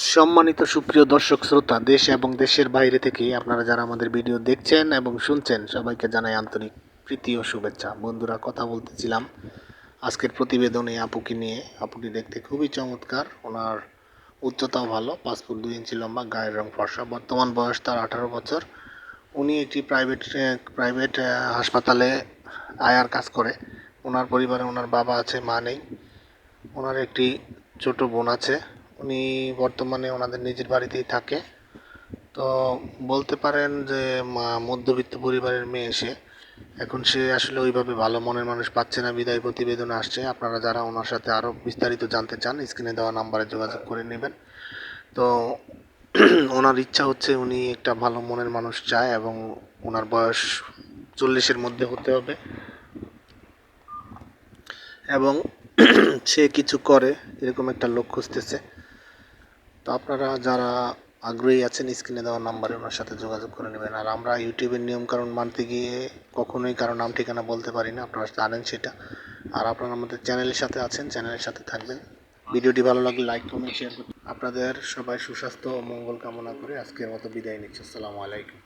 সম্মানিত সুপ্রিয় দর্শক শ্রোতা, দেশ এবং দেশের বাইরে থেকে আপনারা যারা আমাদের ভিডিও দেখছেন এবং শুনছেন, সবাইকে জানাই আন্তরিক প্রীতি ও শুভেচ্ছা। বন্ধুরা, কথা বলতেছিলাম আজকের প্রতিবেদনে আপুকে নিয়ে। আপুটি দেখতে খুবই চমৎকার, ওনার উচ্চতাও ভালো, 5 ফুট 2 ইঞ্চি লম্বা, গায়ের রং ফর্সা, বর্তমান বয়স তার 18 বছর। উনি একটি প্রাইভেট হাসপাতালে আয়ার কাজ করে। ওনার পরিবারে ওনার বাবা আছে, মা নেই। ওনার একটি ছোট বোন আছে। উনি বর্তমানে ওনাদের নিজের বাড়িতেই থাকে। তো বলতে পারেন যে মধ্যবিত্ত পরিবারের মেয়ে সে। এখন সে আসলে ওইভাবে ভালো মনের মানুষ পাচ্ছে না, বিদায় প্রতিবেদনে আসছে। আপনারা যারা ওনার সাথে আরও বিস্তারিত জানতে চান, স্ক্রিনে দেওয়া নাম্বারে যোগাযোগ করে নেবেন। তো ওনার ইচ্ছা হচ্ছে, উনি একটা ভালো মনের মানুষ চায় এবং ওনার বয়স 40-এর মধ্যে হতে হবে এবং সে কিছু করে এরকম একটা লোক খুঁজতেছে। তো আপনারা যারা আগ্রহী আছেন, স্ক্রিনে দেওয়া নাম্বারে ওনার সাথে যোগাযোগ করে নেবেন। আর আমরা ইউটিউবের নিয়মকানুন মানতে গিয়ে কখনোই কারো নাম ঠিকানা বলতে পারি না, আপনারা জানেন সেটা। আর আপনারা আমাদের চ্যানেলের সাথে আছেন, চ্যানেলের সাথে থাকবেন। ভিডিওটি ভালো লাগলে লাইক, কমেন্ট, শেয়ার করুন। আপনাদের সবাই সুস্বাস্থ্য ও মঙ্গল কামনা করে আজকের মতো বিদায় নিচ্ছি। আসসালামু আলাইকুম।